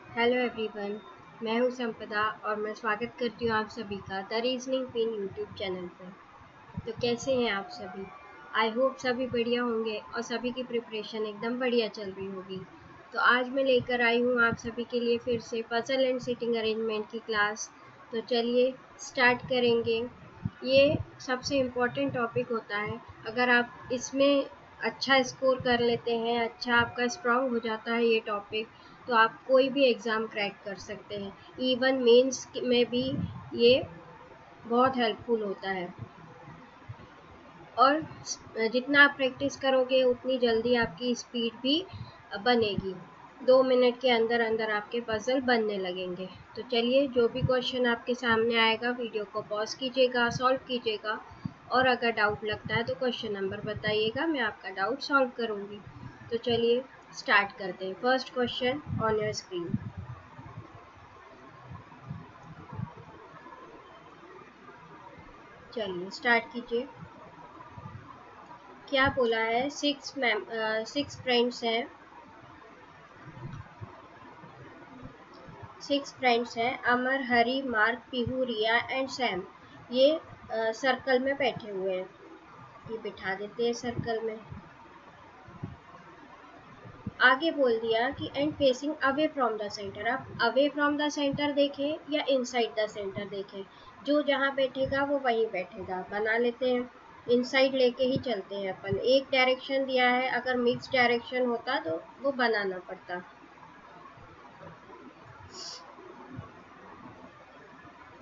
Hello everyone. मैं हूं संपदा और मैं स्वागत करती हूं आप सभी का the reasoning pin YouTube channel पर। तो कैसे हैं आप सभी? आई होप सभी बढ़िया होंगे और सभी की प्रिपरेशन एकदम बढ़िया चल रही होगी। तो आज मैं लेकर आई हूं आप सभी के लिए फिर से पजल एंड सिटिंग अरेंजमेंट की क्लास। तो चलिए स्टार्ट करेंगे। ये सबसे इम्पोर्टेंट टॉपिक होता है। अगर आप इसमें अच्छा स्कोर कर लेते हैं, अच्छा आपका स्ट्रांग हो जाता है ये टॉपिक, तो आप कोई भी एग्ज़ाम क्रैक कर सकते हैं। इवन मेंस में भी ये बहुत हेल्पफुल होता है। और जितना आप प्रैक्टिस करोगे उतनी जल्दी आपकी स्पीड भी बनेगी। 2 मिनट के अंदर अंदर आपके पजल बनने लगेंगे। तो चलिए, जो भी क्वेश्चन आपके सामने आएगा वीडियो को पॉज कीजिएगा, सॉल्व कीजिएगा, और अगर डाउट लगता है तो क्वेश्चन नंबर बताइएगा, मैं आपका डाउट सॉल्व करूँगी। तो चलिए स्टार्ट करते हैं। First question on your screen. चलिए स्टार्ट कीजिए। क्या बोला है? सिक्स फ्रेंड्स हैं। 6 फ्रेंड्स हैं, Amar, Hari, Mark, Pihu, Riya and Sam. ये सर्कल में बैठे हुए हैं। ये बिठा देते हैं सर्कल में। आगे बोल दिया कि and facing away from the centre. आप अवे फ्रॉम द सेंटर देखें या इनसाइड द सेंटर देखें, जो जहाँ बैठेगा वो वहीं बैठेगा। बना लेते हैं। इनसाइड लेके ही चलते हैं अपन। एक डायरेक्शन दिया है, अगर मिक्स डायरेक्शन होता तो वो बनाना पड़ता।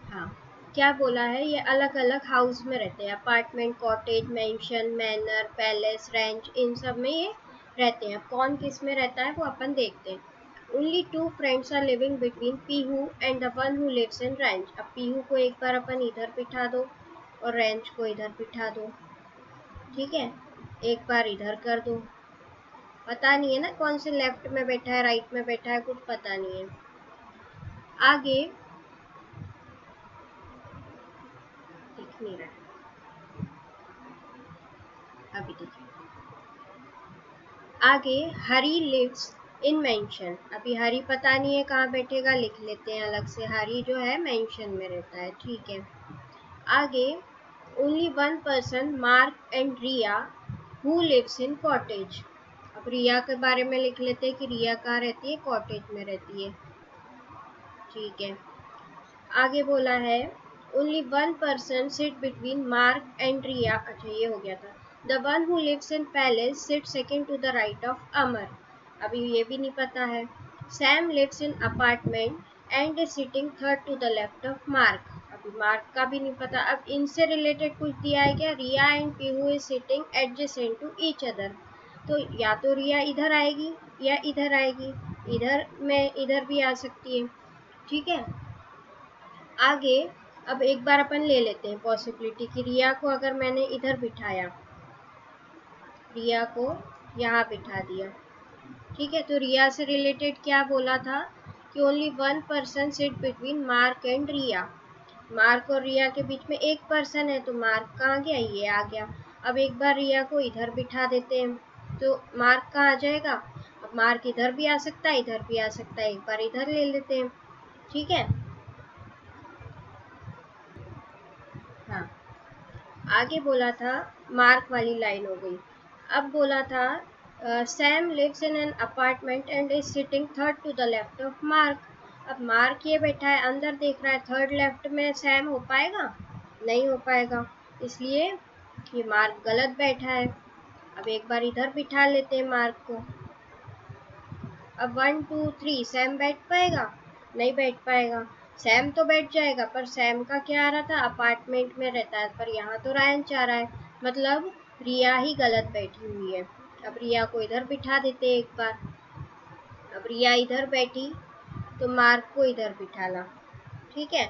हाँ, क्या बोला है? ये अलग अलग हाउस में रहते हैं। Apartment, cottage, mansion, manor, palace, ranch, इन सब में ये रहते हैं। कौन किस में रहता है वो अपन देखते हैं। Only 2 friends are living between Pihu and the one who lives in ranch. अब पीहू को एक बार अपन इधर बिठा दो और रेंच को इधर बिठा दो। ठीक है, एक बार इधर कर दो। पता नहीं है ना कौन से लेफ्ट में बैठा है, राइट में बैठा है, कुछ पता नहीं है। आगे दिख नहीं रहा है, अभी देखिए। आगे हरी लिव्स इन मेंशन। अभी हरी पता नहीं है कहाँ बैठेगा, लिख लेते हैं अलग से। हरी जो है मेंशन में रहता है। ठीक है। आगे only 1 person, Mark and Ria, who lives in cottage. अब रिया के बारे में लिख लेते हैं कि रिया कहाँ रहती है, कॉटेज में रहती है। ठीक है। आगे बोला है only 1 person sit between Mark and Riya. अच्छा, ये हो गया था। The one who lives in palace sit second to the right of Amar. अभी ये भी नहीं पता है। Sam lives in apartment and is sitting third to the left of Mark. अभी मार्क का भी नहीं पता। अब इनसे रिलेटेड कुछ दिया है क्या? Riya and Pihu is sitting adjacent to each other. तो या तो रिया इधर आएगी या इधर आएगी। इधर में इधर भी आ सकती है। ठीक है। आगे अब एक बार अपन ले लेते हैं पॉसिबिलिटी कि रिया को अगर मैंने इधर बिठाया, रिया को यहाँ बिठा दिया। ठीक है, तो रिया से रिलेटेड क्या बोला था कि only 1 person sit between Mark and Ria. Mark और रिया के बीच में एक पर्सन है, तो मार्क कहाँ गया? ये आ गया। अब एक बार रिया को इधर बिठा देते हैं, तो मार्क कहाँ आ जाएगा? अब मार्क इधर भी आ सकता है, इधर भी आ सकता है। एक बार इधर ले लेते हैं। ठीक है। हाँ, आगे बोला था, मार्क वाली लाइन हो गई। अब बोला था Sam lives in an apartment and is sitting third to the left of Mark. अब मार्क ये बैठा है, अंदर देख रहा है, थर्ड लेफ्ट में सैम हो पाएगा? नहीं हो पाएगा, इसलिए ये मार्क गलत बैठा है। अब एक बार इधर बिठा लेते हैं मार्क को। अब 1 2 3 सैम बैठ पाएगा? नहीं बैठ पाएगा। सैम तो बैठ जाएगा, पर सैम का क्या आ रहा था? अपार्टमेंट में रहता है, पर यहाँ तो रेंच आ रहा है, मतलब रिया ही गलत बैठी हुई है। अब रिया को इधर बिठा देते एक बार। अब रिया इधर बैठी तो मार्क को इधर बिठाना। ठीक है।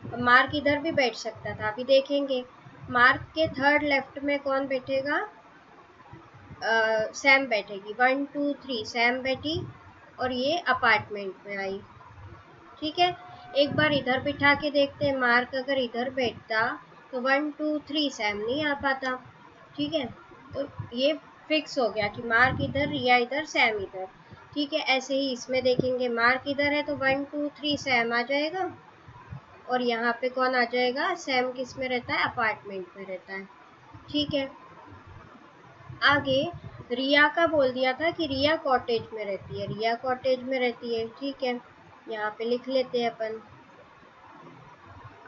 अब मार्क इधर भी बैठ सकता था, अभी देखेंगे। मार्क के थर्ड लेफ्ट में कौन बैठेगा? सैम बैठेगी। 1 2 3 सैम बैठी और ये अपार्टमेंट में आई। ठीक है। एक बार इधर बिठा के देखते हैं, मार्क अगर इधर बैठता तो 1 2 3 सैम नहीं आ पाता। ठीक है, तो ये फिक्स हो गया कि मार्क इधर, रिया इधर, सैम इधर। ठीक है, ऐसे ही इसमें देखेंगे, मार्क इधर है तो 1 2 3 सैम आ जाएगा, और यहाँ पे कौन आ जाएगा, सैम किस में रहता है, अपार्टमेंट में रहता है। ठीक है, आगे रिया का बोल दिया था कि रिया कॉटेज में रहती है, रिया कॉटेज में रहती है। ठीक है, यहाँ पे लिख लेते हैं अपन।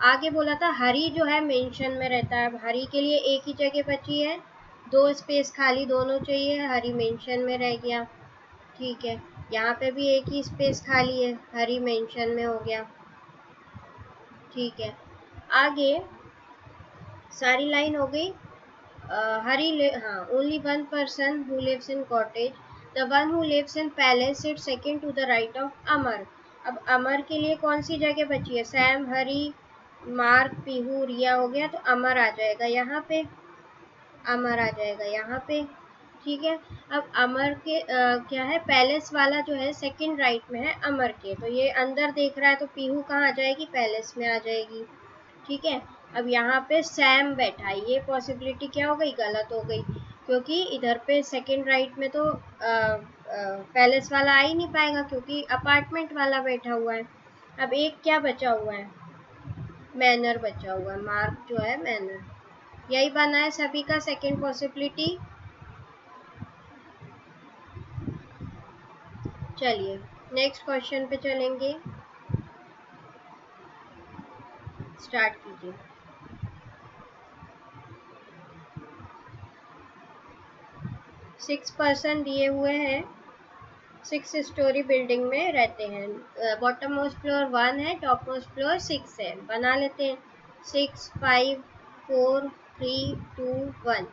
आगे बोला था हरी जो है मेंशन में रहता है, हरी के लिए एक ही जगह बची है, 2 स्पेस खाली दोनों चाहिए, हरी मेंशन में रह गया। ठीक है, यहाँ पे भी एक ही स्पेस खाली है, हरी मेंशन में हो गया। ठीक है, आगे सारी लाइन हो गई। हाँ, only one person who lives in cottage, the one who lives in palace sits second to the right of अमर। अब अमर के लिए कौन सी जगह बची है, सैम, हरी, मार्क, पीहू, रिया हो गया, तो अमर आ जाएगा यहाँ पे, अमर आ जाएगा यहाँ पे। ठीक है, अब अमर के क्या है, पैलेस वाला जो है सेकंड राइट में है अमर के, तो ये अंदर देख रहा है, तो पीहू कहाँ आ जाएगी, पैलेस में आ जाएगी। ठीक है, अब यहाँ पे सैम बैठा है, ये पॉसिबिलिटी क्या हो गई, गलत हो गई, क्योंकि इधर पे सेकंड राइट में तो पैलेस वाला आ ही नहीं पाएगा, क्योंकि अपार्टमेंट वाला बैठा हुआ है। अब एक क्या बचा हुआ है, मैनर बचा हुआ है, मार्क जो है मैनर, यही बना है सभी का सेकंड पॉसिबिलिटी। चलिए नेक्स्ट क्वेश्चन पे चलेंगे, स्टार्ट कीजिए। 6 पर्सन दिए हुए हैं, 6 स्टोरी बिल्डिंग में रहते हैं, बॉटम मोस्ट फ्लोर 1 है, टॉप मोस्ट फ्लोर 6 है। बना लेते हैं, 6 5 4 3 2 1।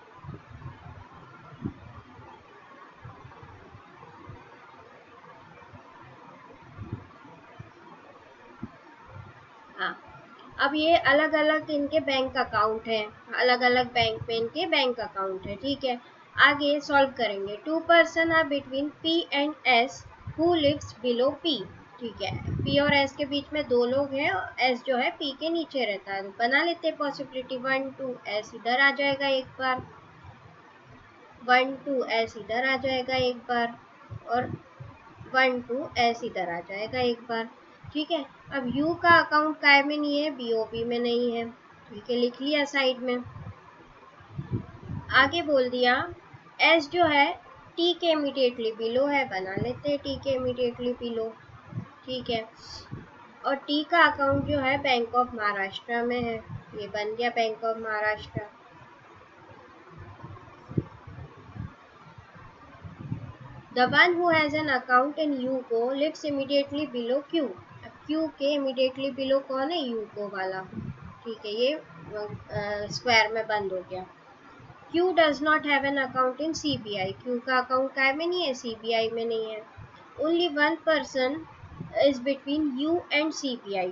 हाँ, अब ये अलग अलग इनके बैंक अकाउंट है, अलग अलग बैंक में इनके बैंक अकाउंट है। ठीक है, आगे सॉल्व करेंगे। 2 person are between P and S who lives below P। ठीक है, P और S के बीच में 2 लोग हैं, S जो है P के नीचे रहता है। बना लेते हैं पॉसिबिलिटी, 1 2 S इधर आ जाएगा एक बार, 1 2 S इधर आ जाएगा एक बार, और 1 2 S इधर आ जाएगा एक बार। ठीक है, अब U का अकाउंट काय में नहीं है, BOP में नहीं है। ठीक है, लिख लिया साइड में। आगे बोल दिया S जो है T के इमीडिएटली बिलो है, बना लेते हैं T के इमीडिएटली बिलो। ठीक है, और T का अकाउंट जो है बैंक ऑफ महाराष्ट्र में है, ये बन गया bank of Maharashtra. The one who has an account in UCO lives immediately below Q। अब Q के immediately below कौन है, UCO वाला। ठीक है, ये स्क्वायर में बंद हो गया। Q does not have an account in CBI। Q का अकाउंट काय में नहीं है, CBI में नहीं है। Only one person is between U and CBI।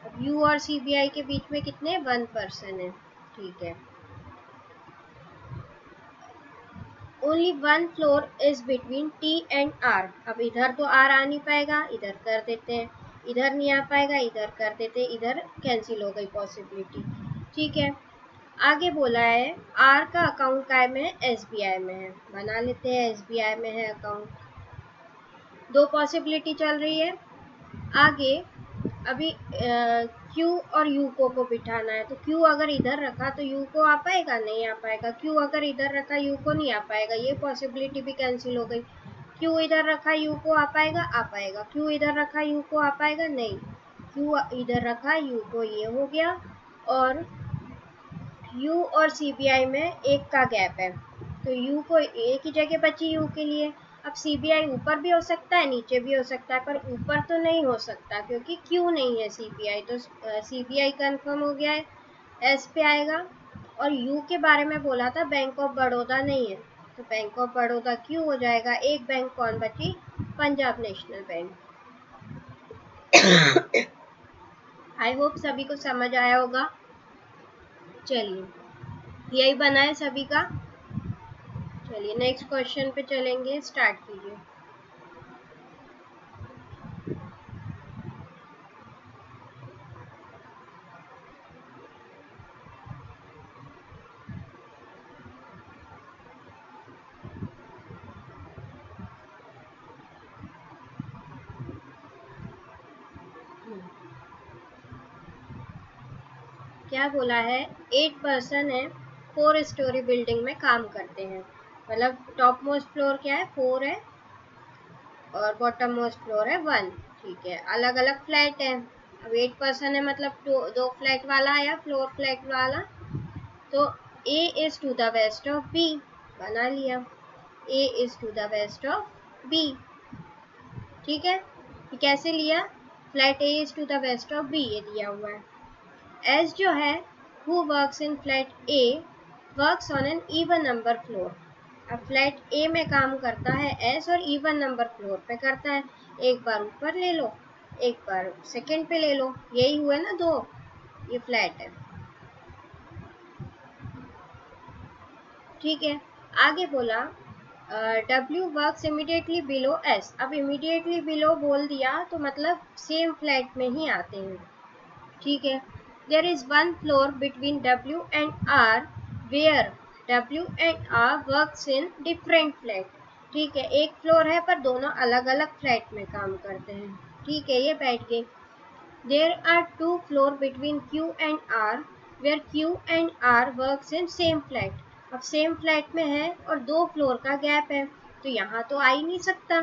अब U और CBI के बीच में कितने, 1 पर्सन है। ठीक है, only 1 floor is between T and R। अब इधर तो R आ नहीं पाएगा, इधर कर देते हैं, इधर नहीं आ पाएगा, इधर कर देते हैं, इधर कैंसिल हो गई पॉसिबिलिटी। ठीक है, आगे बोला है R का अकाउंट काय में है, SBI में है, बना लेते हैं SBI में है अकाउंट। 2 पॉसिबिलिटी चल रही है। आगे अभी Q और U को बिठाना है, तो Q अगर इधर रखा तो U को आ पाएगा, नहीं आ पाएगा। Q अगर इधर रखा U को नहीं आ पाएगा, ये पॉसिबिलिटी भी कैंसिल हो गई। Q इधर रखा U को आ पाएगा, आ पाएगा। Q इधर रखा U को आ पाएगा, नहीं। Q इधर रखा U को, ये हो गया। और U और CBI में एक का गैप है, तो U को एक ही जगह बची U के लिए। अब CBI ऊपर भी हो सकता है, नीचे भी हो सकता है, पर ऊपर तो नहीं हो सकता क्योंकि Q नहीं है CBI, तो CBI कंफर्म हो गया है, S पे आएगा। और U के बारे में बोला था बैंक ऑफ बड़ौदा नहीं है, तो बैंक ऑफ बड़ौदा Q हो जाएगा। एक बैंक कौन बची, Punjab national bank. I hope सभी को समझ आया होगा। चलिए, यही बना है सभी का। चलिए नेक्स्ट क्वेश्चन पे चलेंगे, स्टार्ट कीजिए। क्या बोला है, 8 पर्सन है, 4 स्टोरी बिल्डिंग में काम करते हैं। मतलब टॉप मोस्ट फ्लोर क्या है, 4 है और बॉटम मोस्ट फ्लोर है 1। ठीक है, अलग अलग फ्लैट है। अब 8 पर्सन है मतलब दो फ्लैट वाला या फ्लोर फ्लैट वाला, तो A is to the west of B, बना लिया, A is to the west of B। ठीक है, ये कैसे लिया, flat A is to the west of B ये दिया हुआ है। S जो है, who works in flat A works on an even number floor। अब फ्लैट A में काम करता है S और even नंबर फ्लोर पे करता है। एक बार ऊपर ले लो, एक बार सेकंड पे ले लो, यही हुआ ना दो, ये फ्लैट है। ठीक है, आगे बोला W works immediately below S। अब इमीडिएटली बिलो बोल दिया तो मतलब सेम फ्लैट में ही आते हैं। ठीक है, there is one floor between W and R where W and R works in different flat। ठीक है, एक फ्लोर है पर दोनों अलग अलग फ्लैट में काम करते हैं। ठीक है, ये बैठ गए। There are two floor between Q and R where Q and R works in same flat। अब सेम फ्लैट में है और 2 फ्लोर का गैप है, तो यहाँ तो आ ही नहीं सकता,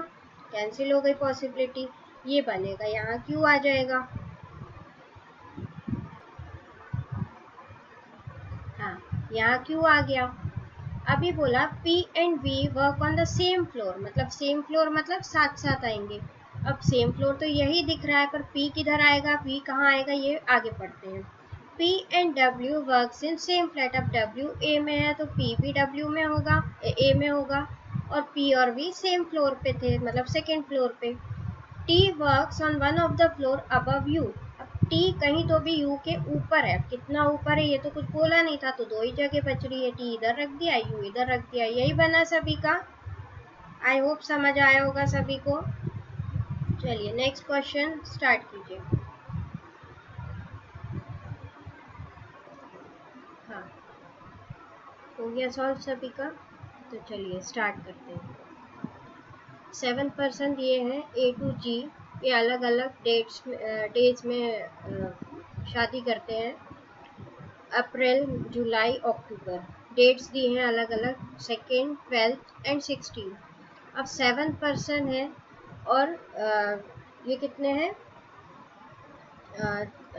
कैंसिल हो गई पॉसिबिलिटी। ये बनेगा, यहाँ Q आ जाएगा। हाँ, यहाँ क्यों आ गया। अभी बोला P and V work on the same floor, मतलब सेम फ्लोर मतलब साथ साथ आएंगे। अब सेम फ्लोर तो यही दिख रहा है, पर P किधर आएगा, P कहाँ आएगा, ये आगे पढ़ते हैं। P and W works in same flat. अब W A में है तो P भी W में होगा, A में होगा, और P और V सेम फ्लोर पे थे, मतलब सेकेंड फ्लोर पे। T works on one of the floor above you. अब T कहीं तो भी U के ऊपर है, कितना ऊपर है ये तो कुछ बोला नहीं था, तो 2 ही जगह बच रही है, T इधर रख दिया, U इधर रख दिया, यही बना सभी का। आई होप समझ आया होगा सभी को। चलिए नेक्स्ट क्वेश्चन स्टार्ट कीजिए। हाँ, हो गया सॉल्व सभी का, तो चलिए स्टार्ट करते हैं। 7% दिए हैं A to G, ये अलग अलग डेट्स में शादी करते हैं। अप्रैल, जुलाई, अक्टूबर, डेट्स दी हैं अलग अलग, 2nd, 12th एंड 16। अब 7% है और ये कितने हैं,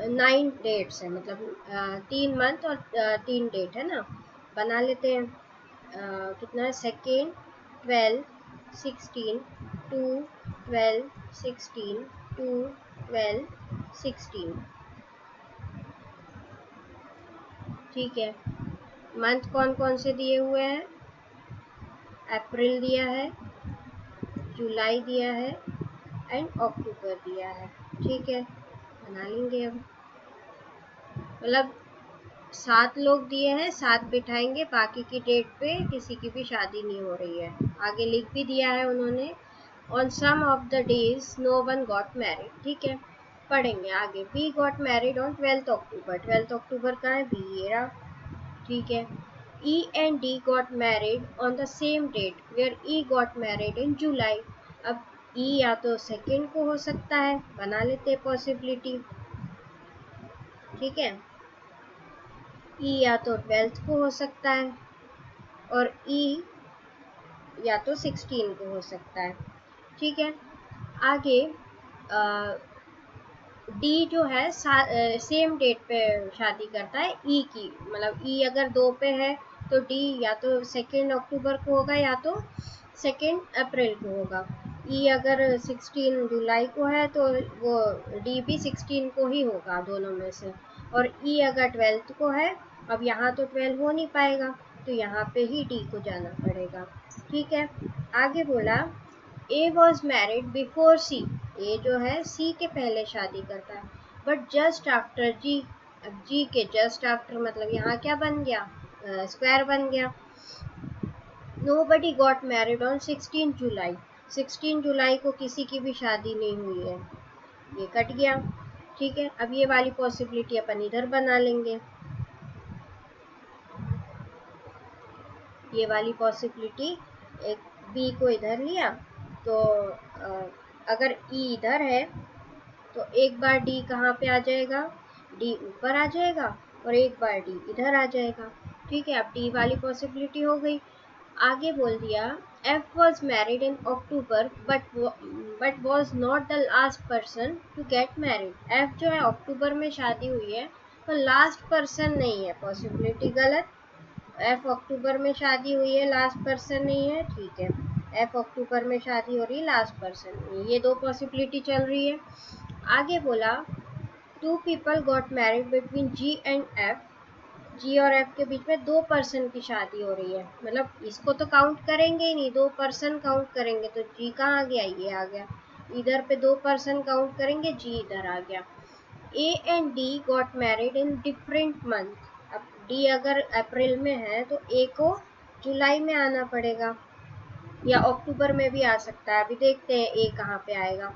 9 डेट्स है, मतलब 3 मंथ और 3 डेट है ना, बना लेते हैं। कितना है, 2nd, 12, 16, 2, 12, 16, 2, 12, 16। ठीक है, मंथ कौन कौन से दिए हुए हैं, अप्रैल दिया है, जुलाई दिया है एंड अक्टूबर दिया है। ठीक है, बना लेंगे। अब मतलब 7 लोग दिए हैं, 7 बिठाएंगे, बाकी की डेट पे किसी की भी शादी नहीं हो रही है। आगे लिख भी दिया है उन्होंने, on some of the days no one got married. ठीक है, पढ़ेंगे आगे। B got married on 12th October. 12th October का है बी, ये रहा। ठीक है, E and D got married on the same date where E got married in July। अब E या तो सेकेंड को हो सकता है, बना लेते हैं पॉसिबिलिटी। ठीक है, E या तो 12th को हो सकता है और E या तो 16 को हो सकता है। ठीक है, आगे डी जो है सेम डेट पे शादी करता है ई की, मतलब ई अगर 2 पे है तो डी या तो 2nd अक्टूबर को होगा या तो 2nd अप्रैल को होगा। ई अगर 16 जुलाई को है तो वो डी भी 16 को ही होगा दोनों में से। और ई अगर 12th को है, अब यहाँ तो 12 हो नहीं पाएगा, तो यहाँ पे ही डी को जाना पड़ेगा। ठीक है, आगे बोला ए वॉज मैरिड बिफोर सी। ए जो है सी के पहले शादी करता है, बट जस्ट आफ्टर जी। अब जी के जस्ट आफ्टर मतलब यहाँ क्या बन गया, स्क्वायर बन गया। Nobody got married on 16 July. 16 July को किसी की भी शादी नहीं हुई है, ये कट गया। ठीक है, अब ये वाली पॉसिबिलिटी अपन इधर बना लेंगे, ये वाली पॉसिबिलिटी, एक बी को इधर लिया तो अगर ई इधर है तो एक बार डी कहाँ पे आ जाएगा, डी ऊपर आ जाएगा और एक बार डी इधर आ जाएगा। ठीक है, अब डी वाली पॉसिबिलिटी हो गई। आगे बोल दिया F was married in October but was not the last person to get married. F जो है अक्टूबर में शादी हुई है तो लास्ट पर्सन नहीं है, पॉसिबिलिटी गलत। एफ अक्टूबर में शादी हुई है, लास्ट पर्सन नहीं है। ठीक है, एफ अक्टूबर में शादी हो रही है, लास्ट पर्सन नहीं, ये दो पॉसिबिलिटी चल रही है। आगे बोला two people got married between G and F. G और एफ के बीच में दो पर्सन की शादी हो रही है, मतलब इसको तो काउंट करेंगे ही नहीं, दो पर्सन काउंट करेंगे तो जी कहाँ आ गया, ये आ गया। इधर पे दो पर्सन काउंट करेंगे, जी इधर आ गया। A and D got married in different month. अब डी अगर अप्रैल में है तो ए को जुलाई में आना पड़ेगा या अक्टूबर में भी आ सकता है। अभी देखते हैं ए कहाँ पे आएगा।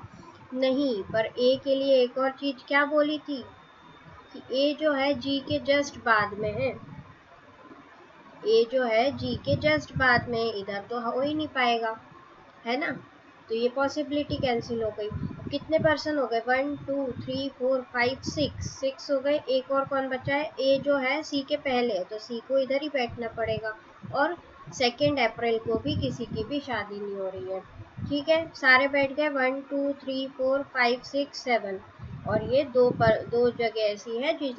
नहीं, पर ए के लिए एक और चीज क्या बोली थी कि ए जो है जी के जस्ट बाद में है। ए जो है जी के जस्ट बाद में, इधर तो हो ही नहीं पाएगा, है ना। तो ये पॉसिबिलिटी कैंसिल हो गई। कितने पर्सन हो गए, 1 2 3 4 5 6 हो गए। एक और कौन बचा है, ए जो है सी के पहले है तो सी को इधर ही बैठना पड़ेगा। और 2 अप्रैल को भी किसी की भी शादी नहीं हो रही है। ठीक है, सारे बैठ गए 1 2 3 4 5 6 7। और ये दो जगह ऐसी है जिस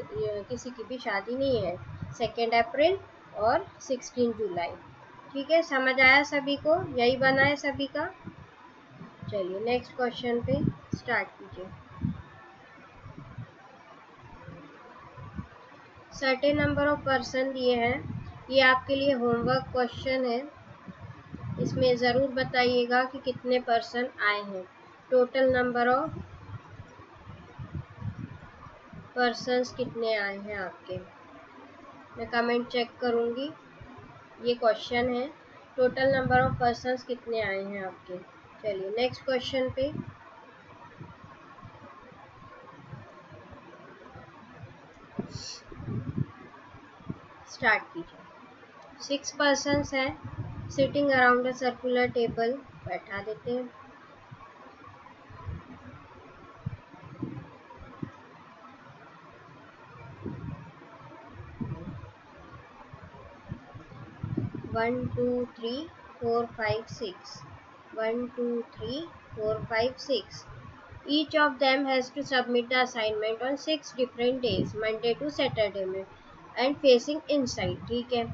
किसी की भी शादी नहीं है, 2 अप्रैल और 16 जुलाई। ठीक है, समझ आया सभी को, यही बना है सभी का। चलिए नेक्स्ट क्वेश्चन पे स्टार्ट कीजिए। सर्टेन नंबर ऑफ पर्सन दिए हैं, ये आपके लिए होमवर्क क्वेश्चन है। इसमें ज़रूर बताइएगा कि कितने पर्सन आए हैं। टोटल नंबर ऑफ पर्सन्स कितने आए हैं आपके, मैं कमेंट चेक करूँगी। ये क्वेश्चन है, टोटल नंबर ऑफ पर्सन्स कितने आए हैं आपके। चलिए नेक्स्ट क्वेश्चन पे स्टार्ट कीजिए। 6 पर्सन्स हैं sitting around a circular table, बैठा देते हैं। One two three four five six, 1 2 3 4 5 6। Each of them has to submit the assignment on 6 different days, Monday to Saturday में, and facing inside। ठीक है,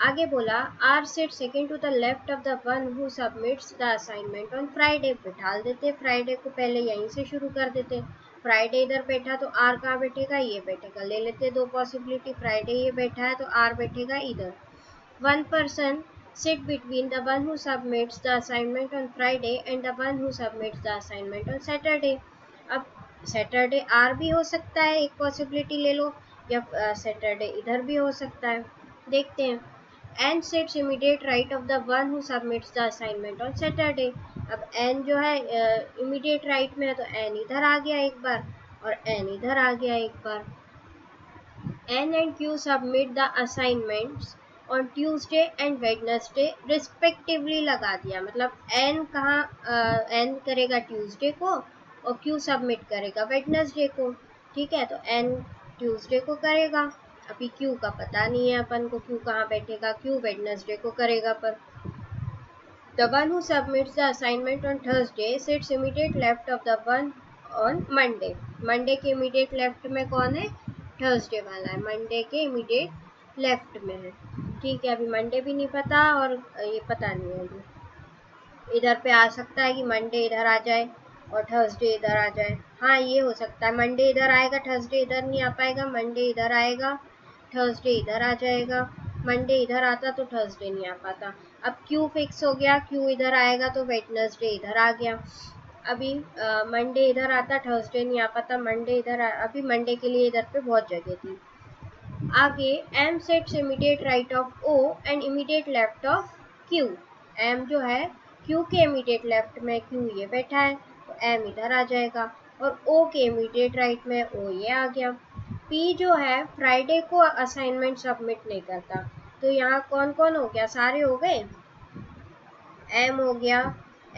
आगे बोला R sit second to the left of the one who submits the assignment on Friday। बिठाल देते, Friday को पहले यहीं से शुरू कर देते। फ्राइडे इधर बैठा तो R कहाँ बैठेगा, ये बैठेगा। ले लेते दो पॉसिबिलिटी, फ्राइडे ये बैठा है तो R बैठेगा इधर। One person sit between the one who submits the assignment on Friday and the one who submits the assignment on Saturday। अब सैटरडे आर भी हो सकता है, एक पॉसिबिलिटी ले लो, या सैटरडे इधर भी हो सकता है। देखते हैं। N sits immediate right of the one who submits the assignment on Saturday। अब एन जो है इमीडिएट राइट में है तो एन इधर आ गया एक बार और एन इधर आ गया एक बार। N and Q submit the assignments on Tuesday and Wednesday respectively लगा दिया, मतलब N कहाँ N करेगा ट्यूसडे को और Q सबमिट करेगा वेडनेसडे को। ठीक है, तो N ट्यूसडे को करेगा, अभी Q का पता नहीं है अपन को, Q कहाँ बैठेगा, Q वेडनेसडे को करेगा। पर the one who submits the assignment on Thursday sits immediate left of the one on Monday। Monday के इमीडिएट लेफ्ट में कौन है, थर्सडे वाला है, मंडे के इमीडिएट लेफ्ट में है। ठीक है, अभी मंडे भी नहीं पता और ये पता नहीं है अभी। इधर पे आ सकता है कि मंडे इधर आ जाए और थर्सडे इधर आ जाए। हाँ, ये हो सकता है, मंडे इधर आएगा, थर्सडे इधर नहीं आ पाएगा, मंडे इधर आएगा, थर्सडे इधर आ जाएगा। मंडे इधर आता तो थर्सडे नहीं आ पाता। अब क्यू फिक्स हो गया, क्यू इधर आएगा तो वेडनेसडे इधर आ गया। अभी मंडे इधर आता, थर्सडे नहीं आ पाता, मंडे इधर अभी मंडे के लिए इधर पे बहुत जगह थी। आगे M sits immediate right of O and immediate left of Q. M जो है क्यू के इमीडिएट लेफ्ट में क्यू ये बैठा है तो एम इधर आ जाएगा और ओ के इमीडिएट राइट में ओ ये आ गया। पी जो है फ्राइडे को असाइनमेंट सबमिट नहीं करता, तो यहाँ कौन कौन हो गया, सारे हो गए। एम हो गया,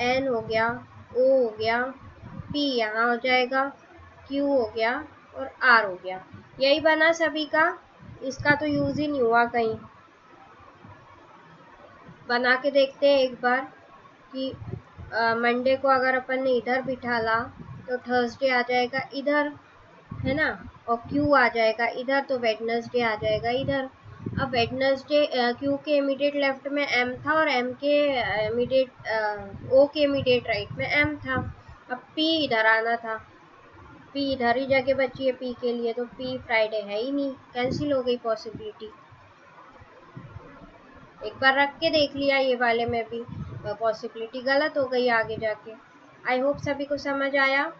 एन हो गया, ओ हो गया, पी यहाँ हो जाएगा, क्यू हो गया और आर हो गया। यही बना सभी का। इसका तो यूज़ ही नहीं हुआ कहीं। बना के देखते हैं एक बार कि मंडे को अगर अपन ने इधर बिठाला तो थर्सडे आ जाएगा इधर, है ना, और क्यू आ जाएगा इधर, तो वेडनेसडे आ जाएगा इधर। अब वेडनेसडे क्यू के इमीडिएट लेफ्ट में एम था और एम के इमीडिएट ओ के इमीडिएट राइट में एम था। अब पी इधर आना था, पी इधर ही जगह बची है पी के लिए, तो पी फ्राइडे है ही नहीं, कैंसिल हो गई पॉसिबिलिटी। एक बार रख के देख लिया ये वाले में भी, पॉसिबिलिटी गलत हो गई आगे जाके। आई होप सभी को समझ आया।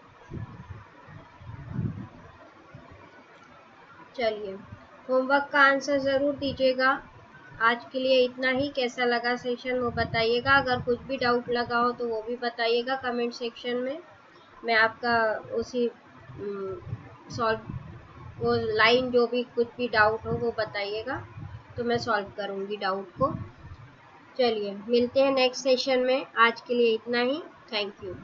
चलिए, होमवर्क का आंसर ज़रूर दीजिएगा। आज के लिए इतना ही। कैसा लगा सेशन वो बताइएगा। अगर कुछ भी डाउट लगा हो तो वो भी बताइएगा कमेंट सेक्शन में। मैं आपका उसी सॉल्व, वो लाइन जो भी कुछ भी डाउट हो वो बताइएगा, तो मैं सॉल्व करूँगी डाउट को। चलिए, मिलते हैं नेक्स्ट सेशन में। आज के लिए इतना ही। Thank you.